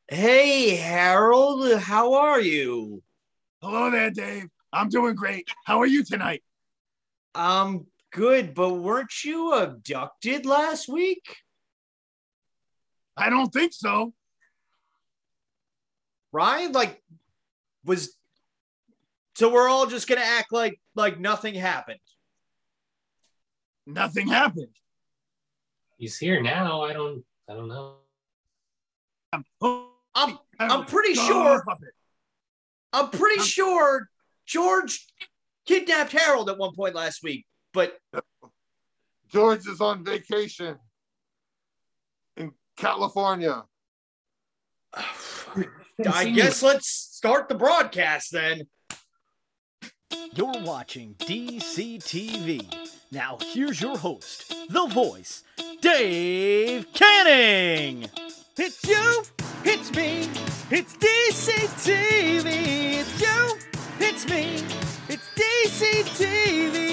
Hey, Harold, how are you? Hello there, Dave. I'm doing great. How are you tonight? I'm good, but weren't you abducted last week? I don't think so. Ryan, was so we're all just gonna act like nothing happened. Nothing happened. He's here now. I don't know. I'm pretty sure George kidnapped Harold at one point last week, but George is on vacation in California. I guess let's start the broadcast then. You're watching DaveCTV. Now here's your host, the voice, Dave Canning. It's you, it's me, it's DaveCTV. It's you, it's me, it's DaveCTV.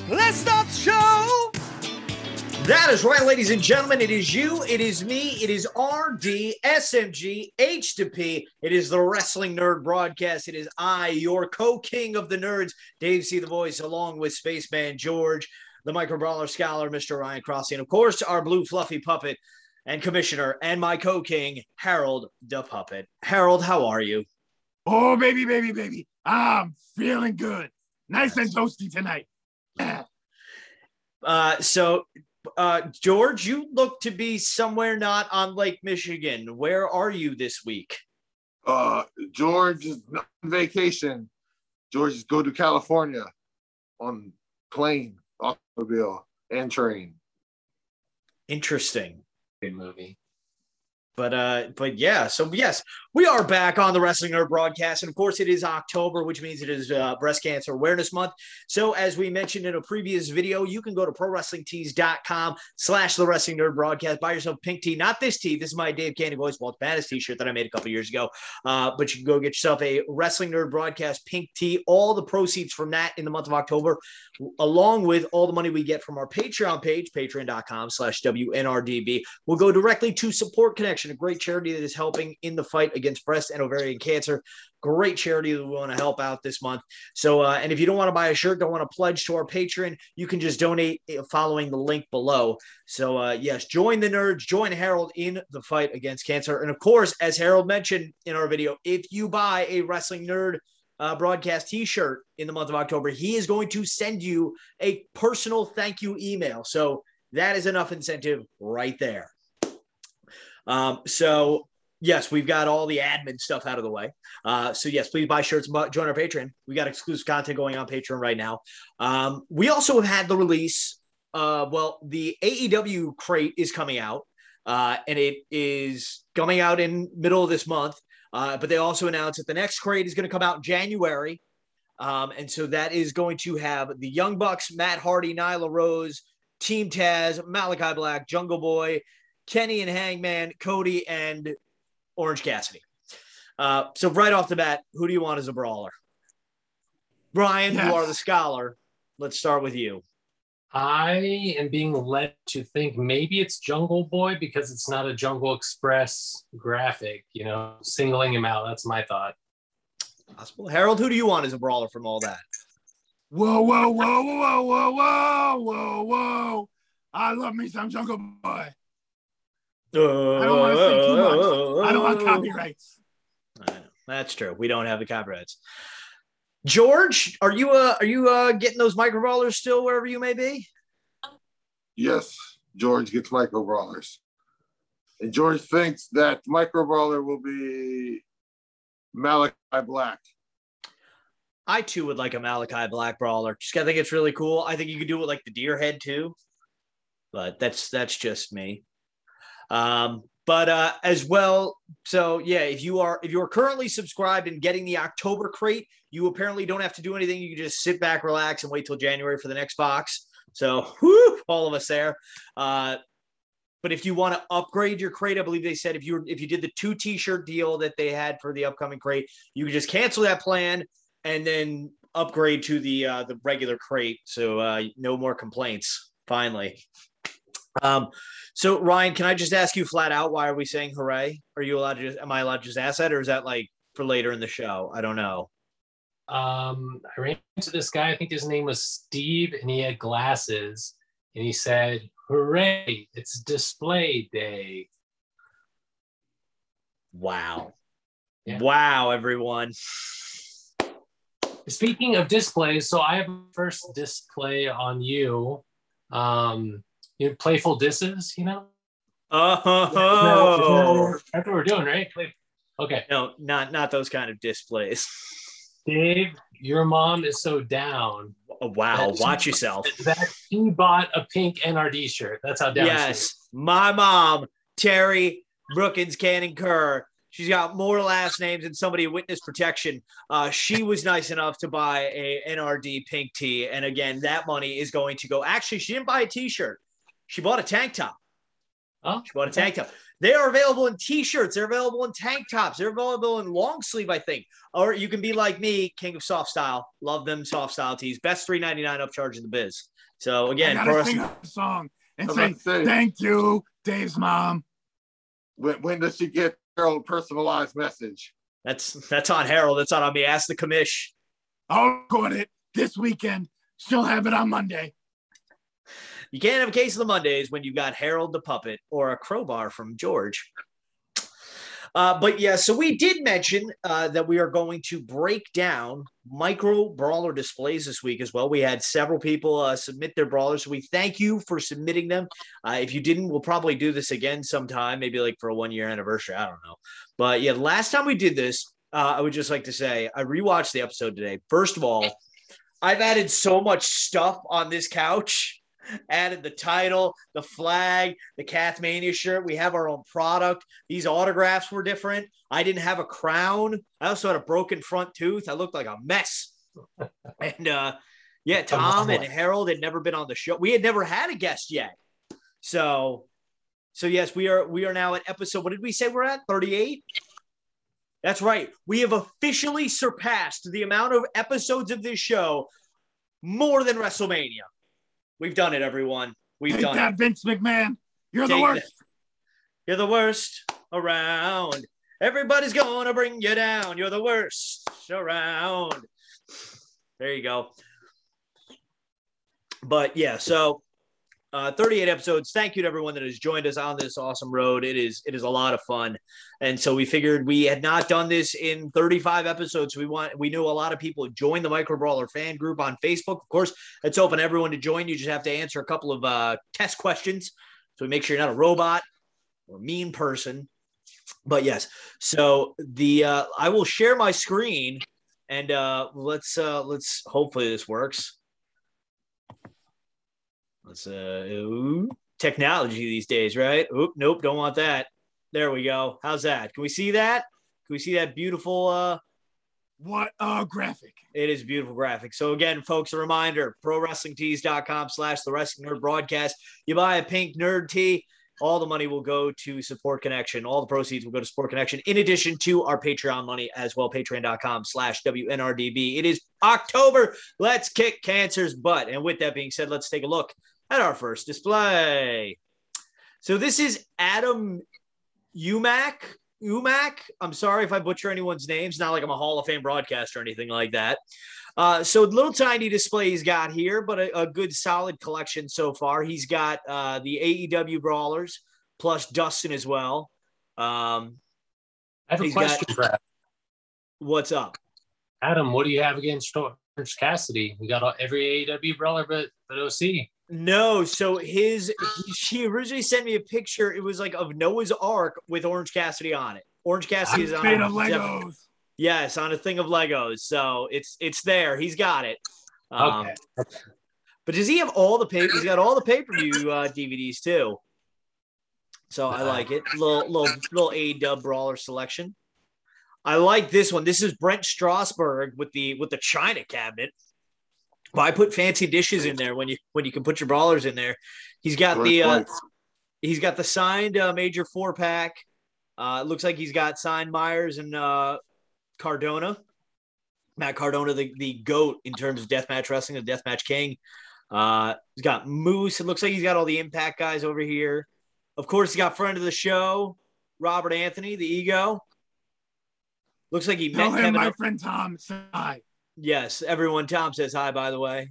Let's start the show. That is right, ladies and gentlemen. It is you, it is me, it is RD, SMG, H to P. It is the Wrestling Nerd broadcast. It is I, your co-king of the nerds, DaveCTheVoice, along with Spaceman George, the Micro Brawler scholar, Mr. Ryan Crossley, and of course, our blue fluffy puppet and commissioner and my co-king, Harold the Puppet. Harold, how are you? Oh, baby. I'm feeling good. Nice and toasty tonight. George, you look to be somewhere not on Lake Michigan. Where are you this week? George is on vacation. George is go to California on plane, automobile, and train. Interesting. Good movie. But yeah, so yes, we are back on the Wrestling Nerd broadcast. And of course, it is October, which means it is Breast Cancer Awareness Month. So as we mentioned in a previous video, you can go to ProWrestlingTees.com/the Wrestling Nerd broadcast. Buy yourself a pink tee, not this tee. This is my DaveCTheVoice Walt's Baddest t-shirt that I made a couple years ago. But you can go get yourself a Wrestling Nerd broadcast pink tee. All the proceeds from that in the month of October, along with all the money we get from our Patreon page, patreon.com/WNRDB, will go directly to Support Connection, a great charity that is helping in the fight against breast and ovarian cancer. Great charity that we want to help out this month. So, and if you don't want to buy a shirt, don't want to pledge to our Patreon, you can just donate following the link below. So, yes, join the nerds, join Harold in the fight against cancer. And of course, as Harold mentioned in our video, if you buy a Wrestling Nerd broadcast t-shirt in the month of October, he is going to send you a personal thank you email. So that is enough incentive right there. So yes, we've got all the admin stuff out of the way. So yes, please buy shirts and join our Patreon. We got exclusive content going on Patreon right now. We also have had the release. The AEW crate is coming out, and it is coming out in middle of this month. But they also announced that the next crate is going to come out in January. And so that is going to have the Young Bucks, Matt Hardy, Nyla Rose, Team Taz, Malachi Black, Jungle Boy, Kenny and Hangman, Cody, and Orange Cassidy. So right off the bat, who do you want as a brawler? Brian, yes. You are the scholar. Let's start with you. I am being led to think maybe it's Jungle Boy because it's not a Jungle Express graphic, singling him out. That's my thought. Possible. Harold, who do you want as a brawler from all that? Whoa. I love me some Jungle Boy. I don't want to say too much. I don't want copyrights. That's true. We don't have the copyrights. George, are you getting those Micro Brawlers still wherever you may be? Yes, George gets Micro Brawlers. And George thinks that Micro Brawler will be Malachi Black. I too would like a Malachi Black Brawler. I think it's really cool. I think you could do it like the deer head too. But that's just me. As well, so yeah, if you are currently subscribed and getting the October crate, you apparently don't have to do anything. You can just sit back, relax, and wait till January for the next box. So, all of us there. But if you want to upgrade your crate, I believe they said if you did the 2 t-shirt deal that they had for the upcoming crate, you could just cancel that plan and then upgrade to the regular crate. So no more complaints. Finally. So Ryan, can I just ask you flat out, why are we saying hooray? Am I allowed to just ask that, or is that like for later in the show? I don't know. I ran into this guy, I think his name was Steve, and he had glasses, and he said, hooray, it's display day. Wow. Yeah. Wow, everyone. Speaking of displays, so I have a first display on you. Playful disses, Oh, that's what we're doing, right? Okay. No, not those kind of displays. Dave, your mom is so down. Oh, wow, watch yourself. That she bought a pink NRD shirt. That's how down she is. Yes, my mom, Terry Brookins Cannon Kerr. She's got more last names than somebody in witness protection. She was nice enough to buy a NRD pink tee. And again, that money is going to go. Actually, she didn't buy a t-shirt. She bought a tank top. Oh, she bought a tank top. They are available in t-shirts. They're available in tank tops. They're available in long sleeve, I think. Or you can be like me, king of soft style. Love them soft style tees. Best $3.99 upcharge in the biz. So again, I gotta sing a song and say thank you, Dave's mom. When does she get Harold a personalized message? That's on Harold. That's not on me. Ask the commish. I'll go it this weekend. She'll have it on Monday. You can't have a case of the Mondays when you've got Harold the puppet or a crowbar from George. But yeah, so we did mention that we are going to break down Micro Brawler displays this week as well. We had several people submit their brawlers. So we thank you for submitting them. If you didn't, we'll probably do this again sometime, maybe like for a 1-year anniversary. I don't know. But yeah, last time we did this, I would just like to say I rewatched the episode today. First of all, I've added so much stuff on this couch. Added the title, the flag, the Cathmania shirt. We have our own product. These autographs were different. I didn't have a crown. I also had a broken front tooth. I looked like a mess. And yeah, Tom and Harold had never been on the show. We had never had a guest yet. So yes, we are now at episode. What did we say we're at? 38? That's right. We have officially surpassed the amount of episodes of this show more than WrestleMania. We've done it, everyone. We've done it. Vince McMahon. You're the worst. You're the worst around. Everybody's going to bring you down. You're the worst around. There you go. But yeah, so 38 episodes. Thank you to everyone that has joined us on this awesome road. It is a lot of fun. And so we figured we had not done this in 35 episodes. We knew a lot of people joined the Micro Brawler fan group on Facebook. Of course, it's open to everyone to join. You just have to answer a couple of test questions. So we make sure you're not a robot or a mean person. But yes, so I will share my screen and let's hopefully this works. Let's technology these days, right? Oop, nope, don't want that. There we go. How's that? Can we see that? Can we see that beautiful what graphic? It is a beautiful graphic. So again, folks, a reminder, prowrestlingtees.com/the Wrestling Nerd broadcast. You buy a pink nerd tee, all the money will go to Support Connection. All the proceeds will go to Support Connection, in addition to our Patreon money as well, patreon.com/WNRDB. It is October. Let's kick cancer's butt. And with that being said, let's take a look at our first display. So this is Adam Umack. I'm sorry if I butcher anyone's names. Not like I'm a Hall of Fame broadcaster or anything like that. So little tiny display he's got here, but a good solid collection so far. He's got the AEW Brawlers plus Dustin as well. I have a question, Brad. What's up? Adam, what do you have against Orange Cassidy? We got every AEW Brawler but OC. No, so she originally sent me a picture. It was like of Noah's Ark with Orange Cassidy on it. Orange Cassidy is on made of Legos. Yes, on a thing of Legos. So it's there. He's got it. Okay. But does he have all the pay? He's got all the pay-per-view DVDs too. So I like it. Little AEW Brawler selection. I like this one. This is Brent Strasberg with the China cabinet. Well, I put fancy dishes in there when you can put your brawlers in there. He's got he's got the signed Major 4-pack. It looks like he's got signed Myers and Cardona. Matt Cardona, the GOAT in terms of deathmatch wrestling, the deathmatch king. He's got Moose. It looks like he's got all the Impact guys over here. Of course, he got friend of the show, Robert Anthony, the Ego. Looks like he met Kevin. My friend Tom said hi. Yes, everyone. Tom says hi, by the way.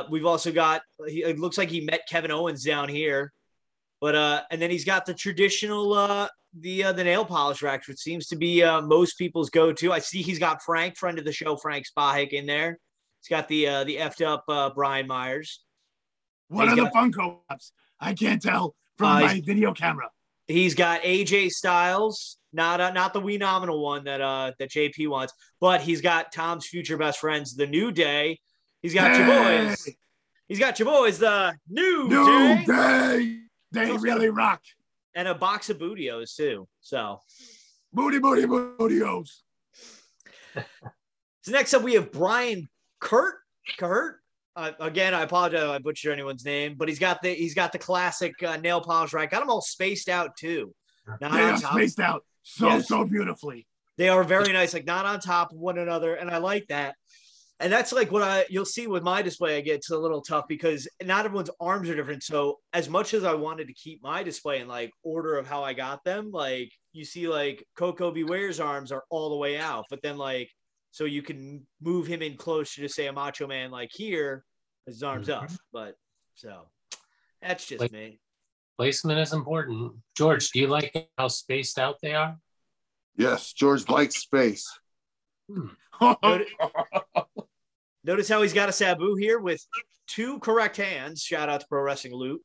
We've also got, it looks like he met Kevin Owens down here. But and then he's got the traditional the nail polish racks, which seems to be most people's go-to. I see he's got Frank, friend of the show, Frank Spahik in there. He's got the effed up Brian Myers. What are the Funko Pops? I can't tell from my video camera. He's got AJ Styles, not the wee nominal one that JP wants, but he's got Tom's future best friends, the New Day. He's got your boys. He's got your boys, the New Day. They really rock. And a box of Bootios too. So Bootios. So next up we have Brian Cahert. Again, I apologize if I butchered anyone's name, but he's got the classic nail polish rack. Got them all spaced out too. They are spaced out so beautifully. They are very nice, like not on top of one another, and I like that. And that's like what you'll see with my display. I get it's a little tough because not everyone's arms are different. So as much as I wanted to keep my display in like order of how I got them, like you see like Coco Beware's arms are all the way out, but then like, so you can move him in closer to say a Macho Man, like here, his arms up. But so that's just me. Placement is important. George, do you like how spaced out they are? Yes, George likes space. Notice how he's got a Sabu here with 2 correct hands. Shout out to Pro Wrestling Loot.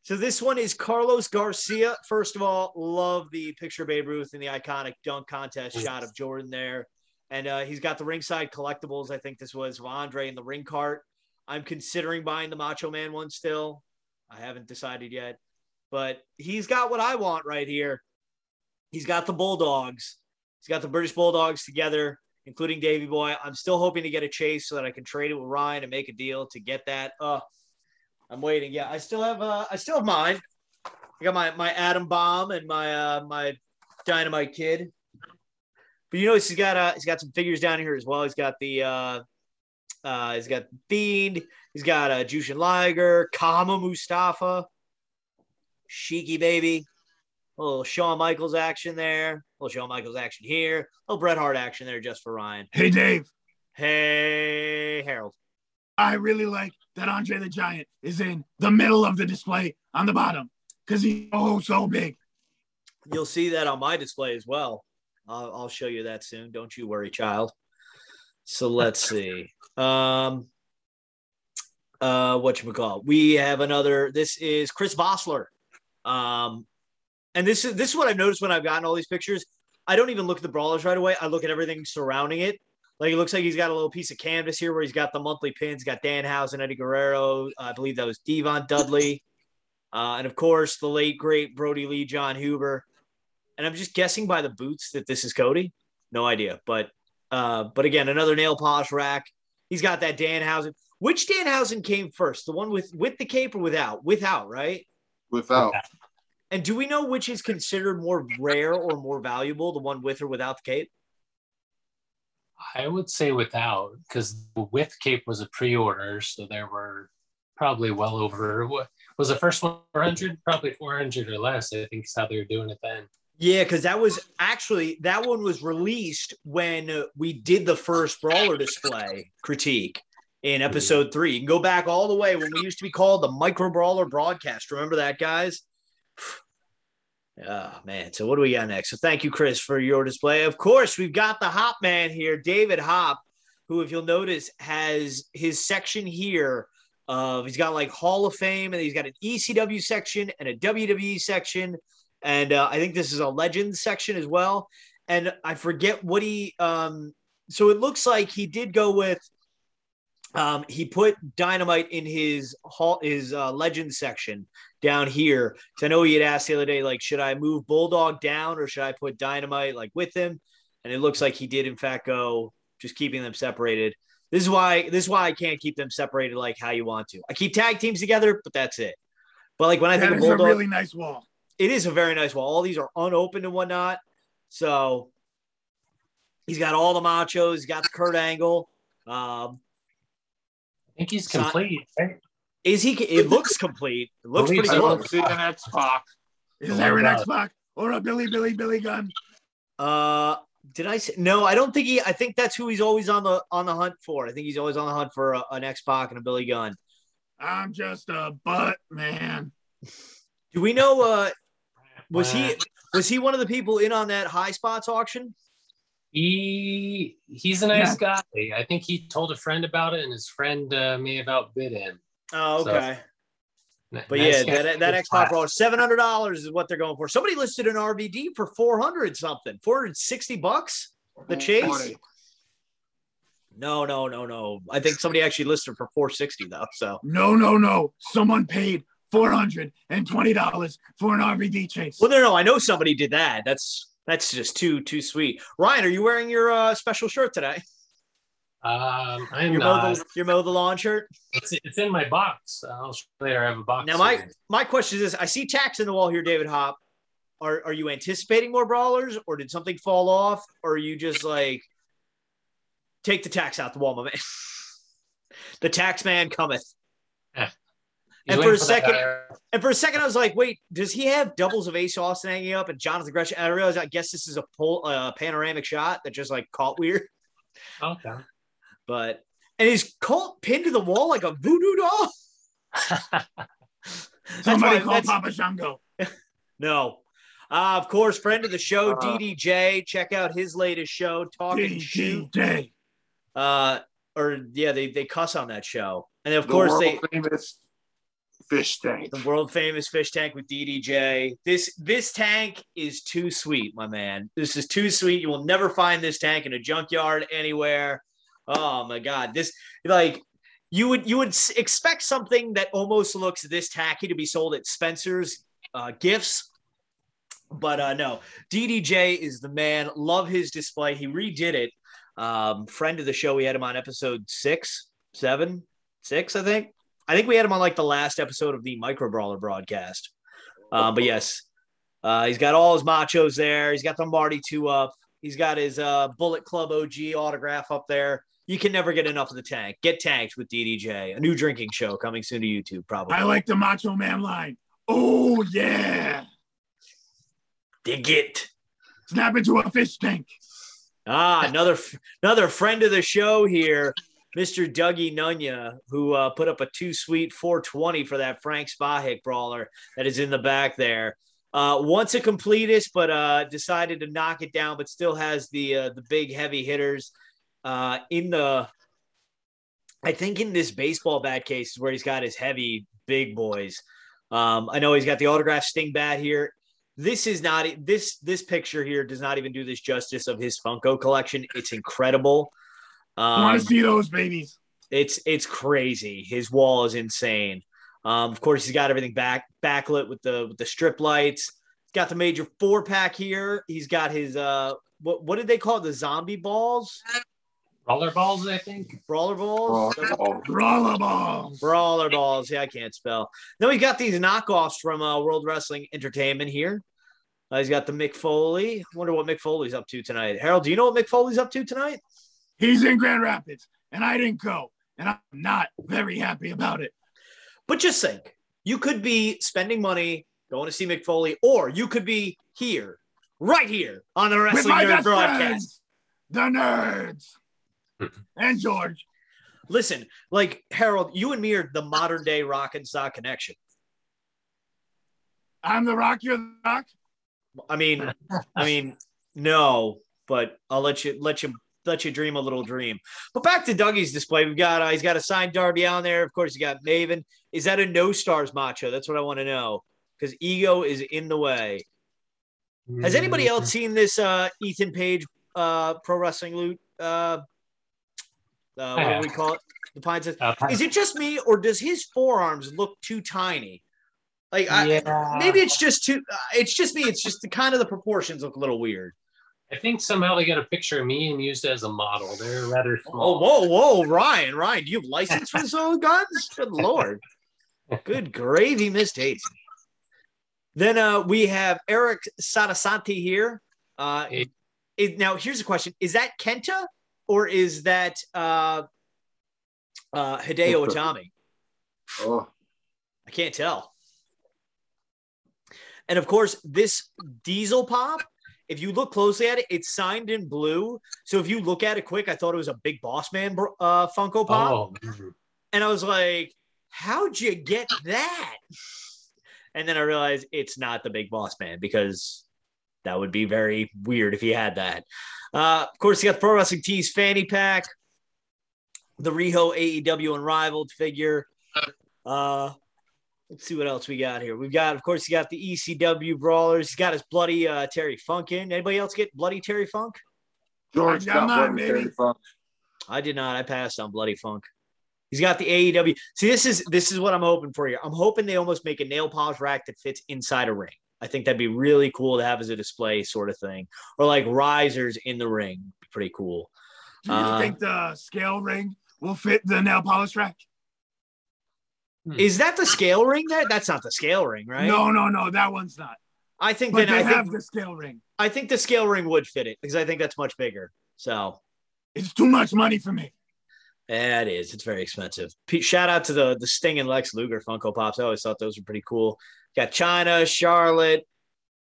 So this one is Carlos Garcia. First of all, love the picture of Babe Ruth in the iconic dunk contest shot of Jordan there. And he's got the ringside collectibles. I think this was of Andre in the ring cart. I'm considering buying the Macho Man one still. I haven't decided yet. But he's got what I want right here. He's got the Bulldogs. He's got the British Bulldogs together, including Davey Boy. I'm still hoping to get a chase so that I can trade it with Ryan and make a deal to get that. I'm waiting. Yeah, I still have mine. I got my Atom Bomb and my Dynamite Kid. But you notice he's got some figures down here as well. He's got the Fiend. He's got Jushin Liger, Kama Mustafa, Sheiky Baby. A little Shawn Michaels action there. A little Shawn Michaels action here. A little Bret Hart action there just for Ryan. Hey, Dave. Hey, Harold. I really like that Andre the Giant is in the middle of the display on the bottom because he's so big. You'll see that on my display as well. I'll show you that soon. Don't you worry, child. So let's see. Whatchamacallit? We have another. This is Chris Vossler. And this is what I've noticed when I've gotten all these pictures. I don't even look at the Brawlers right away. I look at everything surrounding it. Like, it looks like he's got a little piece of canvas here where he's got the monthly pins. Got Danhausen, Eddie Guerrero. I believe that was Devon Dudley. And, of course, the late, great Brody Lee, John Huber. And I'm just guessing by the boots that this is Cody. No idea. But again, another nail polish rack. He's got that Danhausen. Which Danhausen came first? The one with the cape or without? Without, right? Without. And do we know which is considered more rare or more valuable, the one with or without the cape? I would say without, because the with cape was a pre-order, so there were probably well over, what was the first one, 400? Probably 400 or less, I think is how they were doing it then. Yeah, because that one was released when we did the first Brawler display critique in episode 3. You can go back all the way when we used to be called the Micro Brawler broadcast. Remember that, guys? Oh, man. So what do we got next? So thank you, Chris, for your display. Of course, we've got the Hop Man here, David Hop, who, if you'll notice, has his section here of he's got like Hall of Fame, and he's got an ECW section and a WWE section. And I think this is a Legends section as well. And I forget what he so it looks like he did go with he put Dynamite in his Legends section down here. So I know he had asked the other day, like, should I move Bulldog down or should I put Dynamite like with him? And it looks like he did in fact go just keeping them separated. This is why I can't keep them separated like how you want to. I keep tag teams together, but that's it. But like when I think of Bulldog, a really nice wall. It is a very nice wall. All these are unopened and whatnot. So he's got all the machos. He's got the Kurt Angle. think he's complete, right? Is he? It looks complete. It looks pretty I good. don't see an X-Pac. Is there an X-Pac or a Billy gun? Did I say no? I don't think he. I think that's who he's always on the hunt for. I think he's always on the hunt for an X-Pac and a Billy Gunn. I'm just a butt man. Do we know? Was he one of the people in on that high spots auction? He's a nice guy. I think he told a friend about it, and his friend may have outbid him. Oh, okay. So, but nice that X-Pac Brawler, $700 is what they're going for. Somebody listed an RVD for 400 something, $460. The chase. No. I think somebody actually listed for 460 though. So no. Someone paid $420 for an RVD chase. Well, no. I know somebody did that. That's just too sweet. Ryan, are you wearing your special shirt today? I'm not. Your mow the lawn shirt? It's in my box. I'll show you later. I have a box. Now, my question is this. I see tax in the wall here, David Hop. Are you anticipating more brawlers, or did something fall off, or are you just like, take the tax out the wall, my man? The tax man cometh. Yeah. And for a second, I was like, wait, does he have doubles of Ace Austin hanging up and Jonathan Gresham? And I realized, I guess this is a panoramic shot that just like caught weird. Okay. And is Colt pinned to the wall like a voodoo doll? Somebody call Papa Shango. No. Of course, friend of the show, DDJ. Check out his latest show, Talking Shoot. DDJ. They cuss on that show. And of course, famous fish tank. The world famous fish tank with DDJ. This tank is too sweet, my man. This is too sweet. You will never find this tank in a junkyard anywhere. Oh my God. This, like, you would expect something that almost looks this tacky to be sold at Spencer's Gifts. But no, DDJ is the man. Love his display. He redid it. Friend of the show, we had him on episode 6, I think. I think we had him on like the last episode of the Micro Brawler broadcast. But yes, he's got all his machos there. He's got the Marty 2 up. He's got his Bullet Club OG autograph up there. You can never get enough of the tank. Get tanked with DDJ. A new drinking show coming soon to YouTube, probably. I like the Macho Man line. Oh, yeah. Dig it. Snap into a fish tank. Another friend of the show here, Mr. Dougie Nunya, who put up a too sweet 420 for that Frank Spahic brawler that is in the back there. Once a completist, but decided to knock it down, but still has the big heavy hitters I think in this baseball bat case is where he's got his heavy big boys. I know he's got the autograph Sting bat here. This is not this picture here does not even do this justice of his Funko collection. It's incredible. I want to see those babies. It's crazy. His wall is insane. Of course, he's got everything backlit with the strip lights. He's got the major 4-pack here. He's got his what did they call it? The zombie balls? Brawler balls, I think. Brawler balls? Brawler balls. Brawler balls. Yeah, I can't spell. Then we got these knockoffs from World Wrestling Entertainment here. He's got the Mick Foley. I wonder what Mick Foley's up to tonight. Harold, do you know what Mick Foley's up to tonight? He's in Grand Rapids, and I didn't go, and I'm not very happy about it. But just think, you could be spending money going to see Mick Foley, or you could be here, right here, on the Wrestling Nerd broadcast. Friends, the Nerds. And George. Listen, like, Harold, you and me are the modern day Rock and Sock connection. I'm the Rock, you're the Rock? I mean, no, but I'll let you dream a little dream. But back to Dougie's display. We've got he's got a signed Darby on there. Of course, you got Maven. Is that a no stars macho? That's what I want to know. Because ego is in the way. Has anybody else seen this Ethan Page Pro Wrestling Loot? What do we call it? The Pine says, is it just me, or does his forearms look too tiny? Like, maybe it's just too. It's just me. It's just the proportions look a little weird. I think somehow they got a picture of me and used it as a model. They're rather small. Oh, whoa, Ryan, do you have license for those guns? Good Lord. Good gravy, Miss Tasty. Then we have Eric Sadasanti here. Now, here's a question. Is that Kenta, or is that Hideo Itami. Oh, I can't tell. And of course, this Diesel Pop, if you look closely at it, it's signed in blue. So if you look at it quick, I thought it was a Big Boss Man Funko Pop. Oh. And I was like, how'd you get that? And then I realized it's not the Big Boss Man, because that would be very weird if he had that. Of course, you got the Pro Wrestling Tees fanny pack, the Riho AEW Unrivaled figure. Let's see what else we got here. We've got, of course, you got the ECW Brawlers. He's got his bloody Terry Funk in. Anybody else get bloody Terry Funk? George got bloody Terry Funk. I did not. I passed on bloody Funk. He's got the AEW. See, this is what I'm hoping for you. I'm hoping they almost make a nail polish rack that fits inside a ring. I think that'd be really cool to have as a display sort of thing. Or like risers in the ring. Pretty cool. Do you think the scale ring will fit the nail polish rack? Is that the scale ring there? That's not the scale ring, right? No. That one's not. I think but that they I have think, the scale ring. I think the scale ring would fit it, because I think that's much bigger. So it's too much money for me. Yeah, it is. It's very expensive. Shout out to the Sting and Lex Luger Funko Pops. I always thought those were pretty cool. Got China, Charlotte,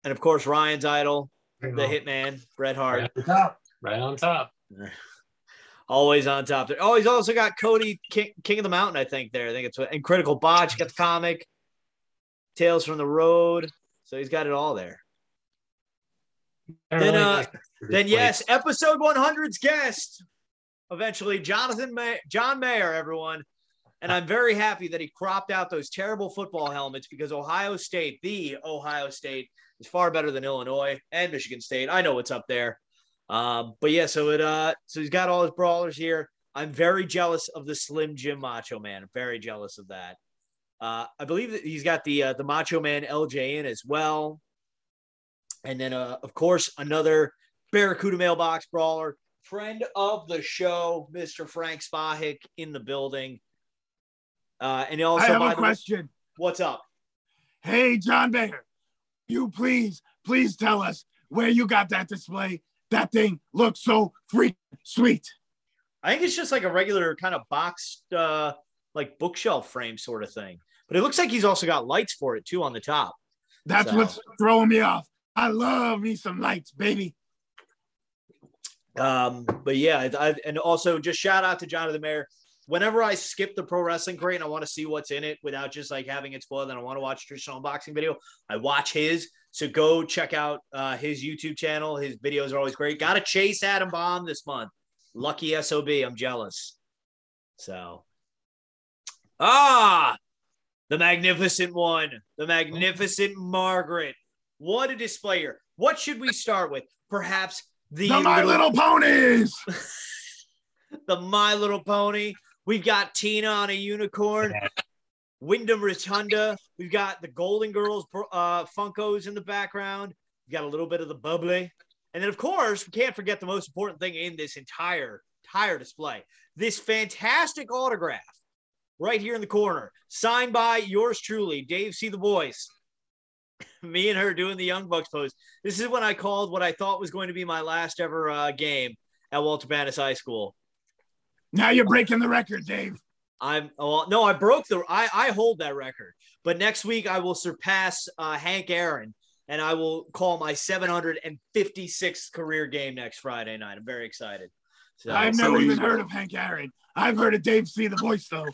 and of course Ryan's idol, the Hitman, Bret Hart. Right on top. Always on top there. Oh, he's also got Cody, King of the Mountain, I think there. I think it's and Critical Botch. Got the comic, Tales from the Road. So he's got it all there. Then yes, episode 100's guest. Eventually, John Mayer, everyone. And I'm very happy that he cropped out those terrible football helmets, because Ohio State is far better than Illinois and Michigan State. I know what's up there. But yeah, so he's got all his brawlers here. I'm very jealous of the Slim Jim Macho Man. I'm very jealous of that. I believe that he's got the Macho Man LJ in as well. And then, of course, another Barracuda Mailbox Brawler. Friend of the show, Mr. Frank Spahik in the building. And also, I have a question. What's up? Hey, John Bayer, you please tell us where you got that display. That thing looks so freaking sweet. I think it's just like a regular kind of boxed, like bookshelf frame sort of thing. But it looks like he's also got lights for it too on the top. That's what's throwing me off. I love me some lights, baby. But yeah, and also just shout out to Jonathan Mayer. Whenever I skip the Pro Wrestling Crate and I want to see what's in it without just like having it spoiled, and I want to watch a traditional unboxing video, I watch his. So go check out his YouTube channel. His videos are always great. Got to chase Adam Bomb this month. Lucky SOB. I'm jealous. So, the magnificent one, the magnificent Margaret. What a displayer. What should we start with? Perhaps the My Little Ponies. The My Little Pony. We've got Tina on a unicorn. Wyndham Rotunda. We've got the Golden Girls Funkos in the background. We've got a little bit of the bubbly. And then, of course, we can't forget the most important thing in this entire display. This fantastic autograph right here in the corner, signed by yours truly, DaveCTheVoice. Me and her doing the Young Bucks pose. This is when I called what I thought was going to be my last ever game at Walter Bannis High School. Now you're breaking the record, Dave. I hold that record. But next week I will surpass Hank Aaron, and I will call my 756th career game next Friday night. I'm very excited. So, I've never even heard of Hank Aaron. I've heard of DaveCTheVoice though.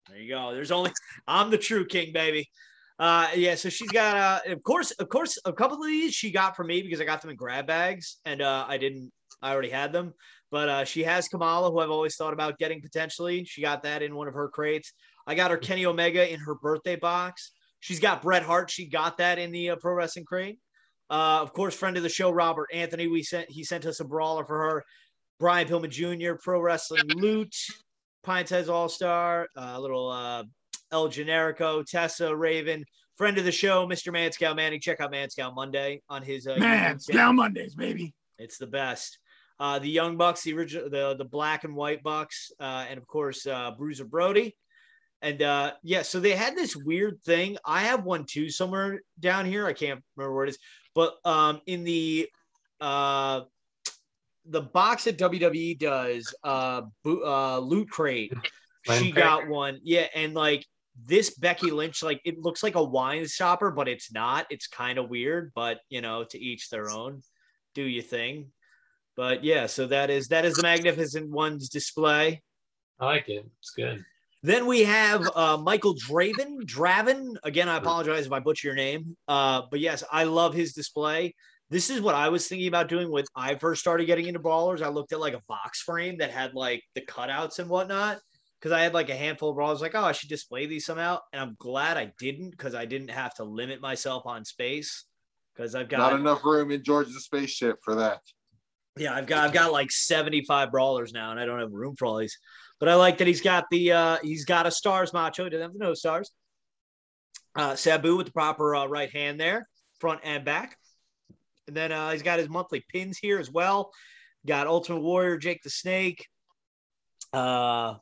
There you go. I'm the true king, baby. Yeah, so she's got of course a couple of these she got from me because I got them in grab bags, and I already had them. But she has Kamala, who I've always thought about getting potentially. She got that in one of her crates. I got her Kenny Omega in her birthday box. She's got Bret Hart. She got that in the Pro Wrestling crate. Of course, friend of the show, Robert Anthony. He sent us a brawler for her. Brian Pillman Jr., Pro Wrestling Loot, Pine Size All-Star, little El Generico, Tessa Raven. Friend of the show, Mr. Manscow Manning. Check out Manscow Monday on his Manscow Mondays, baby. It's the best. The Young Bucks, the original, the black and white Bucks, and of course Bruiser Brody. And yeah, so they had this weird thing. I have one too somewhere down here. I can't remember where it is, but in the box that WWE does, Loot Crate, She got one. Yeah, and like this Becky Lynch, like it looks like a wine shopper, but it's not. It's kind of weird, but you know, to each their own. Do your thing. But yeah, so that is the Magnificent Ones display. I like it. It's good. Then we have Michael Draven. Again, I apologize if I butcher your name. But yes, I love his display. This is what I was thinking about doing when I first started getting into Brawlers. I looked at like a box frame that had like the cutouts and whatnot. Because I had like a handful of Brawlers. Like, oh, I should display these somehow. And I'm glad I didn't, because I didn't have to limit myself on space. Because I've got not enough room in George's spaceship for that. Yeah, I've got like 75 Brawlers now, and I don't have room for all these. But I like that he's got a stars macho. He doesn't have no stars. Sabu with the proper right hand there, front and back. And then he's got his monthly pins here as well. Got Ultimate Warrior, Jake the Snake. I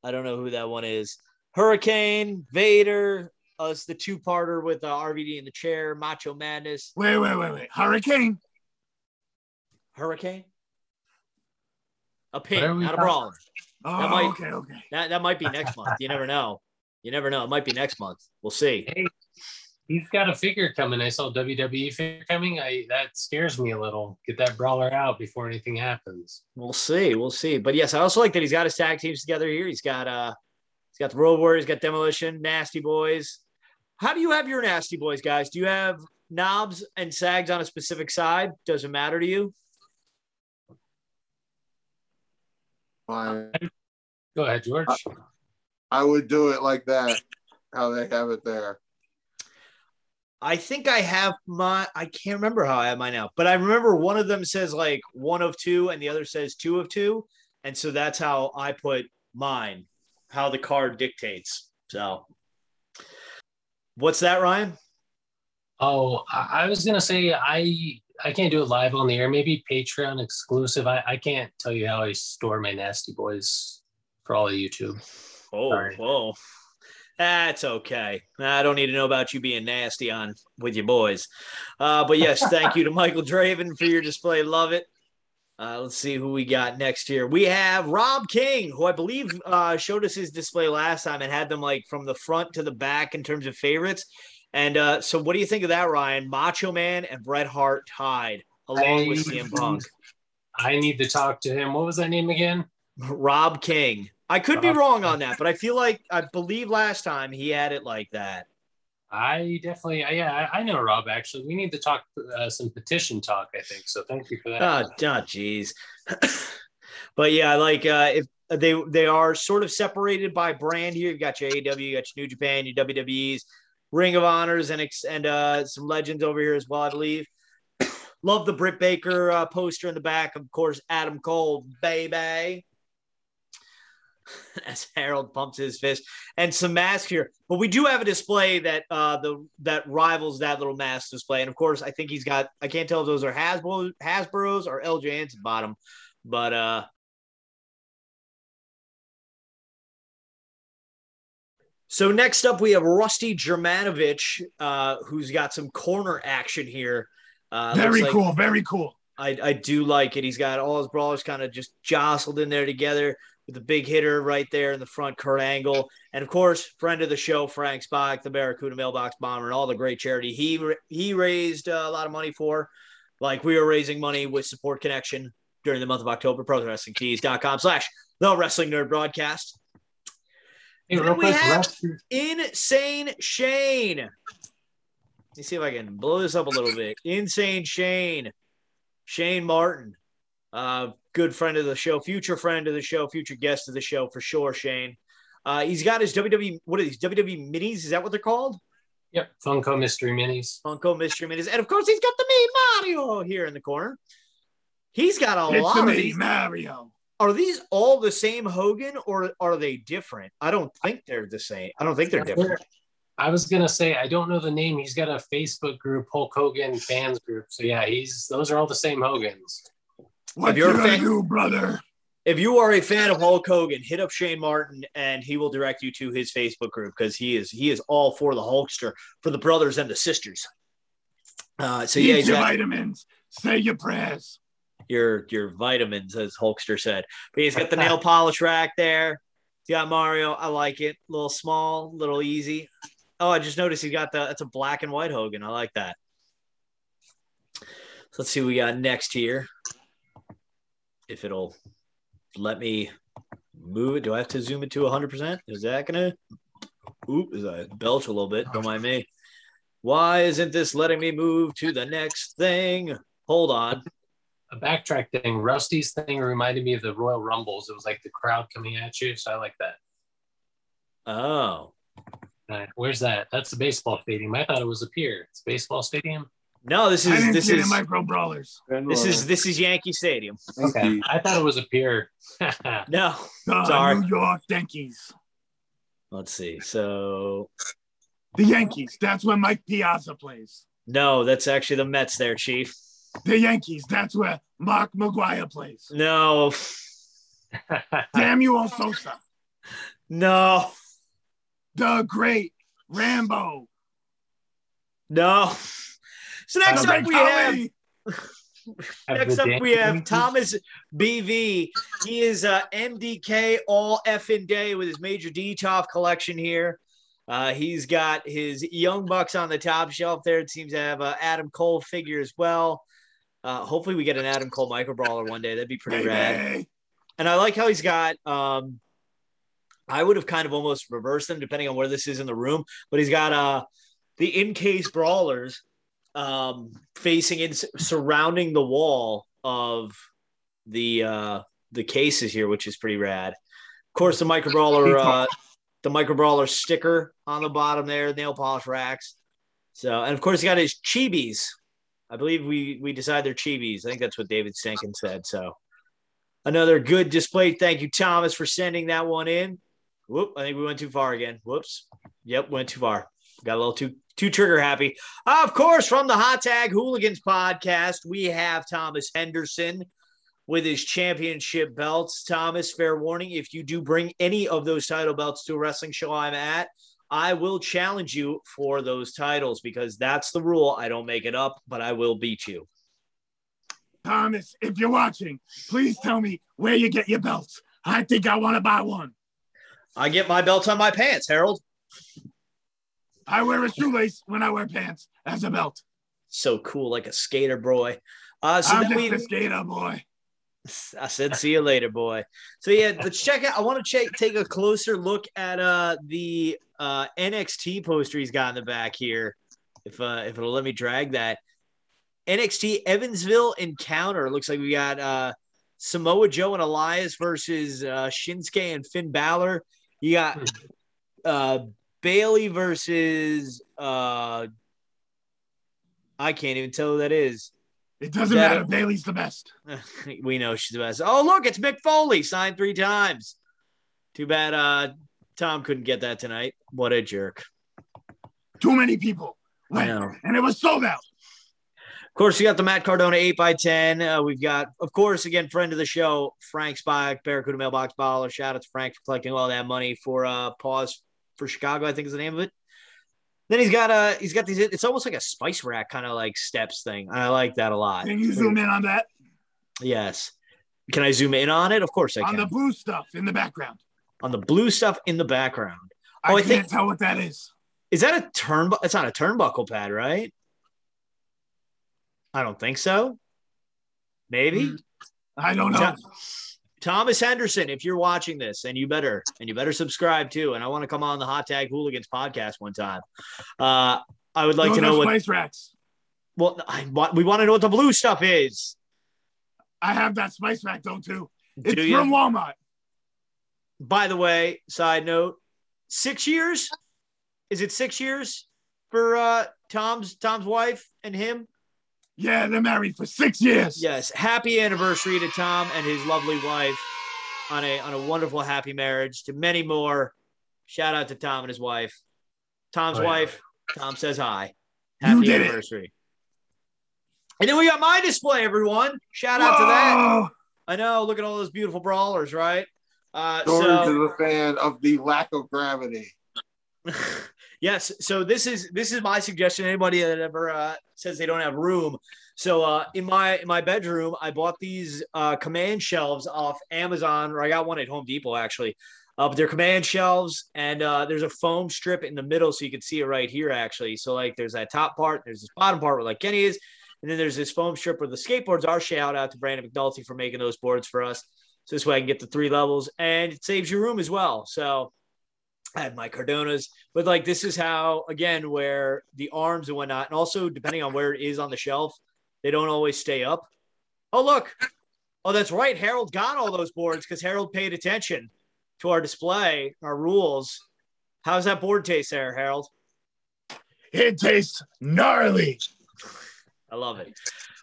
don't know who that one is. Hurricane, Vader, us the two-parter with RVD in the chair, Macho Madness. Wait. Hurricane? A pin, not a brawler. Oh, okay. That might be next month. You never know. It might be next month. We'll see. Hey, he's got a figure coming. I saw WWE figure coming. That scares me a little. Get that brawler out before anything happens. We'll see. But yes, I also like that he's got his tag teams together here. He's got the Road Warriors, he's got Demolition, Nasty Boys. How do you have your Nasty Boys, guys? Do you have knobs and sags on a specific side? Does it matter to you? Fine. Go ahead, George. I would do it like that, how they have it there. I think I have I can't remember how I have mine now, but I remember one of them says like 1 of 2 and the other says 2 of 2. And so that's how I put mine, how the card dictates. So what's that, Ryan? Oh, I was going to say, I can't do it live on the air. Maybe Patreon exclusive. I can't tell you how I store my Nasty Boys for all of YouTube. Whoa. That's okay. I don't need to know about you being nasty with your boys. But yes, thank you to Michael Draven for your display. Love it. Let's see who we got next here. We have Rob King, who I believe showed us his display last time and had them like from the front to the back in terms of favorites. And so what do you think of that, Ryan? Macho Man and Bret Hart tied along with CM Punk. I need to talk to him. What was that name again? Rob King. I could be wrong on that, but I believe last time he had it like that. I definitely, I know Rob, actually. We need to talk some petition talk, I think. So thank you for that. Geez. But yeah, I like if they are sort of separated by brand here. You got your AEW, you got your New Japan, your WWEs, Ring of Honors, and some legends over here as well, I believe. Love the Britt Baker poster in the back. Of course, Adam Cole, baby. As Harold pumps his fist, and some masks here. But we do have a display that that rivals that little mask display. And of course, I think he's got, I can't tell if those are Hasbro's or LJ Hansen bottom, but so next up we have Rusty Germanovich, who's got some corner action here. Very cool. I do like it. He's got all his brawlers kind of just jostled in there together, with the big hitter right there in the front, Kurt Angle. And, of course, friend of the show, Frank Spock, the Barracuda Mailbox Bomber, and all the great charity he raised a lot of money for. Like we were raising money with Support Connection during the month of October, ProWrestlingTees.com/The Wrestling Nerd Broadcast. Hey, then we have Insane Shane. Let me see if I can blow this up a little bit. Insane Shane. Shane Martin. Good friend of the show, future friend of the show, future guest of the show for sure, Shane. He's got his WWE, what are these, WWE Minis? Is that what they're called? Yep, Funko Mystery Minis. Funko Mystery Minis. And, of course, he's got the me, Mario, here in the corner. He's got a lot of these. Mario. Are these all the same Hogan, or are they different? I don't think they're the same. I don't think they're different. I was going to say, I don't know the name. He's got a Facebook group, Hulk Hogan fans group. So, yeah, those are all the same Hogans. What you gonna do, brother? If you are a fan of Hulk Hogan, hit up Shane Martin and he will direct you to his Facebook group, because he is all for the Hulkster, for the brothers and the sisters. So yeah, eat your vitamins, say your prayers. Your vitamins, as Hulkster said. But he's got the nail polish rack there. Yeah, Mario. I like it. A little small, a little easy. Oh, I just noticed he got that's a black and white Hogan. I like that. So let's see what we got next here. If it'll let me move it. Do I have to zoom it to 100%? Is that going to – oop, is I belch a little bit? Don't mind me. Why isn't this letting me move to the next thing? Hold on. A backtrack thing. Rusty's thing reminded me of the Royal Rumbles. It was like the crowd coming at you, so I like that. Oh. Where's that? That's the baseball stadium. I thought it was a pier. It's a baseball stadium. No, this is Micro Brawlers. This is Yankee Stadium. Okay, I thought it was a pier. No, sorry. New York Yankees. Let's see. So the Yankees. That's where Mike Piazza plays. No, that's actually the Mets there, Chief. The Yankees. That's where Mark McGuire plays. No. Samuel Sosa. No. The Great Rambo. No. So next up we have Thomas BV. He is MDK all effing day with his Major D-Toff collection here. He's got his Young Bucks on the top shelf there. It seems to have Adam Cole figure as well. Hopefully we get an Adam Cole Micro Brawler one day. That'd be pretty rad. And I like how he's got I would have kind of almost reversed them depending on where this is in the room, but he's got the in-case Brawlers facing in surrounding the wall of the cases here, which is pretty rad. Of course, the Micro Brawler sticker on the bottom there, nail polish racks. So, and of course, he got his chibis. I believe we decided they're chibis. I think that's what David Stankin said. So, another good display. Thank you, Thomas, for sending that one in. Whoop! I think we went too far again. Whoops! Yep, went too far. Got a little too trigger happy. Of course, from the Hot Tag Hooligans podcast, we have Thomas Henderson with his championship belts. Thomas, fair warning, if you do bring any of those title belts to a wrestling show I'm at, I will challenge you for those titles because that's the rule. I don't make it up, but I will beat you. Thomas, if you're watching, please tell me where you get your belts. I think I want to buy one. I get my belts on my pants, Harold. I wear a shoelace when I wear pants as a belt. So cool, like a skater boy. I'm just a skater boy. I said, see you later, boy. So, yeah, let's check out. I want to take a closer look at the NXT poster he's got in the back here. If it'll let me drag that. NXT Evansville Encounter. Looks like we got Samoa Joe and Elias versus Shinsuke and Finn Balor. You got Bailey versus I can't even tell who that is. It doesn't matter. Bailey's the best. We know she's the best. Oh, look, it's Mick Foley, signed 3 times. Too bad Tom couldn't get that tonight. What a jerk. Too many people went, and it was sold out. Of course, we got the Matt Cardona 8x10. We've got, of course, again, friend of the show, Frank Spike, Barracuda Mailbox Baller. Shout out to Frank for collecting all that money for Pause for Chicago, I think is the name of it. Then he's got these, it's almost like a spice rack kind of like steps thing. I like that a lot. Can you zoom in on that? Yes. Can I zoom in on it? Of course I can. On the blue stuff in the background. On the blue stuff in the background. I can't tell what that is. Is that a it's not a turnbuckle pad, right? I don't think so. Maybe. I don't know. Thomas Henderson, if you're watching this, and you better subscribe too. And I want to come on the Hot Tag Hooligans podcast one time. I would like to know what spice racks. Well, we want to know what the blue stuff is. I have that spice rack though too. It's from Walmart. By the way, side note, 6 years? Is it 6 years for Tom's wife and him? Yeah, they're married for 6 years. Yes. Happy anniversary to Tom and his lovely wife on a wonderful, happy marriage. To many more. Shout out to Tom and his wife. Tom's wife. Tom says hi. Happy anniversary. And then we got my display, everyone. Shout out to that. I know. Look at all those beautiful brawlers, right? George is a fan of the lack of gravity. Yes. So this is my suggestion. Anybody that ever says they don't have room. So in my bedroom, I bought these command shelves off Amazon, or I got one at Home Depot actually. But they're command shelves, and there's a foam strip in the middle, so you can see it right here, actually. So, like, there's that top part, there's this bottom part where, like, Kenny is, and then there's this foam strip where the skateboards are. Shout out to Brandon McNulty for making those boards for us. So this way I can get the 3 levels, and it saves you room as well. So I have my Cardonas, but, like, this is how, again, where the arms and whatnot, and also depending on where it is on the shelf, they don't always stay up. Oh, look. Oh, that's right. Harold got all those boards because Harold paid attention to our display, our rules. How's that board taste there, Harold? It tastes gnarly. I love it.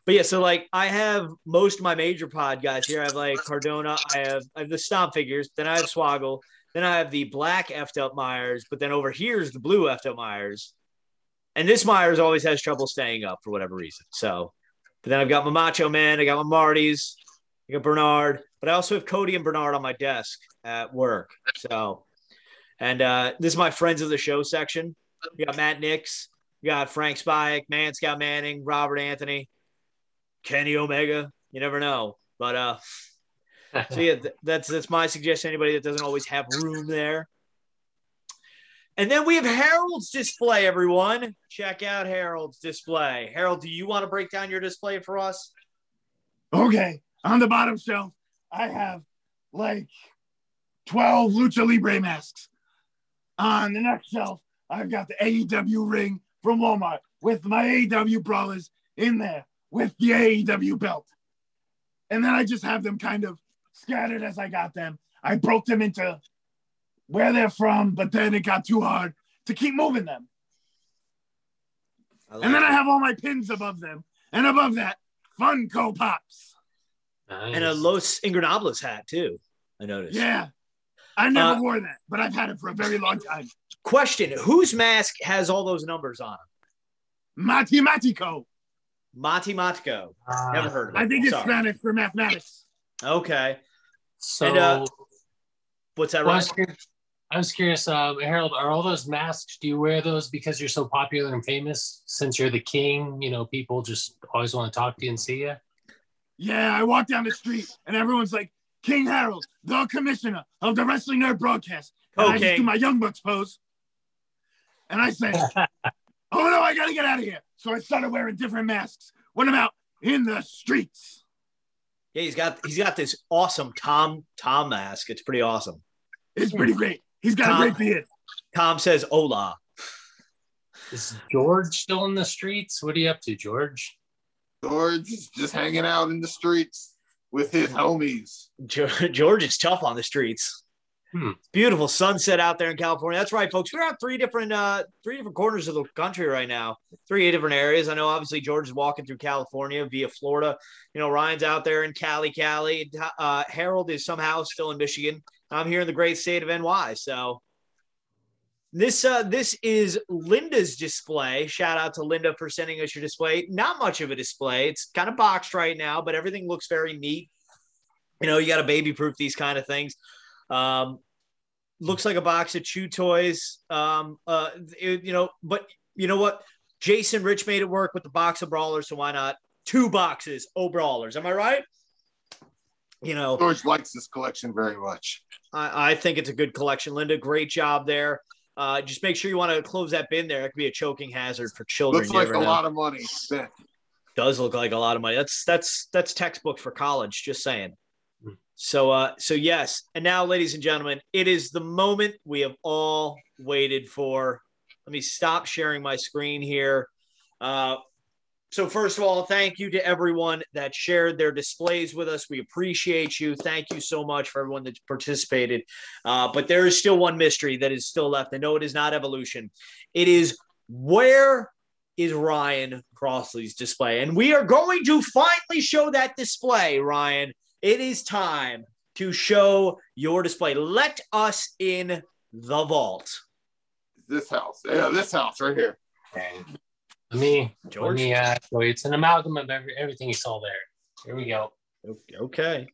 But yeah, so like I have most of my major pod guys here. I have like Cardona, I have the Stomp figures, then I have Swoggle, then I have the black effed up Myers, but then over here is the blue effed up Myers. And this Myers always has trouble staying up for whatever reason. So, but then I've got my Macho Man, I got my Martys, I got Bernard, but I also have Cody and Bernard on my desk at work. So, and this is my friends of the show section. We got Matt Nix, we got Frank Spike, Man Scout Manning, Robert Anthony, Kenny Omega. You never know. But so yeah, that's my suggestion. Anybody that doesn't always have room there. And then we have Harold's display, everyone. Check out Harold's display. Harold, do you want to break down your display for us? Okay. On the bottom shelf, I have like 12 Lucha Libre masks. On the next shelf, I've got the AEW ring from Walmart with my AEW Brawlers in there with the AEW belt. And then I just have them kind of scattered as I got them. I broke them into where they're from, but then it got too hard to keep moving them. And then I have all my pins above them. And above that, Funko Pops. Nice. And a Los Ingobernables hat, too, I noticed. Yeah. I never wore that, but I've had it for a very long time. Question, whose mask has all those numbers on it? Matematico. Matematico. Never heard of it. I think it's Spanish for mathematics. Okay. So, and, what's that, Ryan? I was curious, Harold, are all those masks, do you wear those because you're so popular and famous? Since you're the king, you know, people just always want to talk to you and see you? Yeah, I walk down the street and everyone's like, King Harold, the commissioner of the Wrestling N.R.D. broadcast. And I just do my Young Bucks pose. And I say, oh no, I gotta get out of here. So I started wearing different masks when I'm out in the streets. Yeah, he's got this awesome Tom mask. It's pretty awesome. It's pretty great. He's got a great beard. Tom says hola. Is George still in the streets? What are you up to, George? George is just hanging out in the streets with his homies. George is tough on the streets. Beautiful sunset out there in California. That's right, folks. We're at three different corners of the country right now. 3 different areas. I know, obviously, George is walking through California via Florida. You know, Ryan's out there in Cali. Harold is somehow still in Michigan. I'm here in the great state of NY. So this is Linda's display. Shout out to Linda for sending us your display. Not much of a display. It's kind of boxed right now, but everything looks very neat. You know, you got to baby proof these kind of things. Looks like a box of chew toys. But you know what? Jason Rich made it work with the box of Brawlers, so why not 2 boxes of Brawlers? Am I right? You know, George likes this collection very much. I think it's a good collection, Linda. Great job there. Just make sure you want to close that bin there. It could be a choking hazard for children. Looks like a lot of money spent. Does look like a lot of money. That's textbook for college. Just saying. So yes. And now, ladies and gentlemen, it is the moment we have all waited for. Let me stop sharing my screen here. So first of all, thank you to everyone that shared their displays with us. We appreciate you. Thank you so much for everyone that participated. But there is still one mystery that is still left. I know it is not Evolution. It is, where is Ryan Crossley's display? And we are going to finally show that display, Ryan. It is time to show your display. Let us in the vault. This house. Yeah, this house right here. Okay. Let me show you. It's an amalgam of everything you saw there. Here we go. Okay.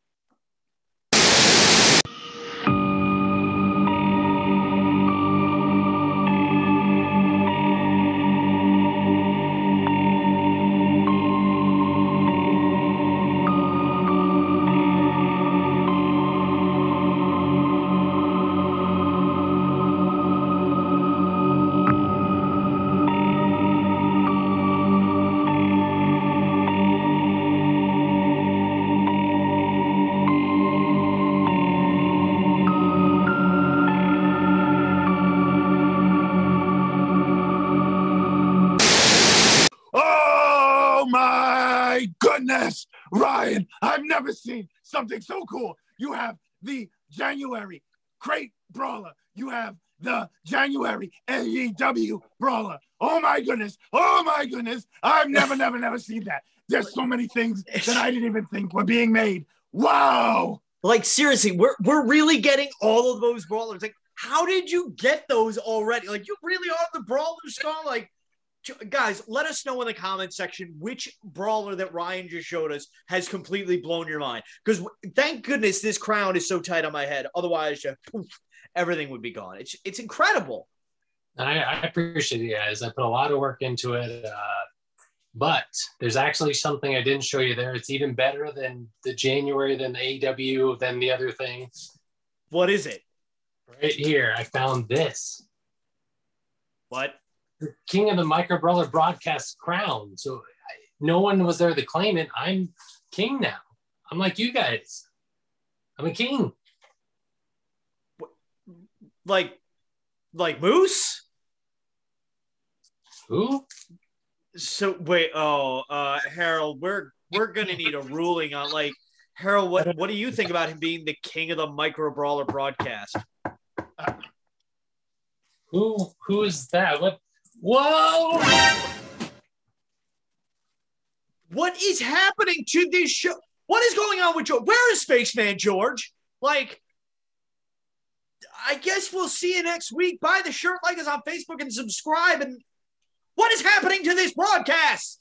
my goodness, Ryan, I've never seen something so cool. You have the January Crate Brawler. You have the January AEW Brawler. Oh my goodness. I've never seen that. There's so many things that I didn't even think were being made. Wow. Like, seriously, we're really getting all of those brawlers. Like, how did you get those already? Like, you really are the brawler star? Like, guys, let us know in the comment section which brawler that Ryan just showed us has completely blown your mind. Because thank goodness this crown is so tight on my head. Otherwise, everything would be gone. It's incredible. I appreciate you guys. I put a lot of work into it. But there's actually something I didn't show you there. It's even better than the January, than the AEW, than the other things. What is it? Right here, I found this. What? The King of the Micro Brawler broadcast crown. So no one was there to claim it. I'm king now. I'm like you guys. I'm a king. Like Moose? Who? So wait, Harold, we're gonna need a ruling on, like, Harold, what do you think about him being the king of the Micro Brawler broadcast? Who is that? What? Whoa! What is happening to this show? What is going on with George? Where is Spaceman George? Like, I guess we'll see you next week. Buy the shirt, like us on Facebook, and subscribe. And what is happening to this broadcast?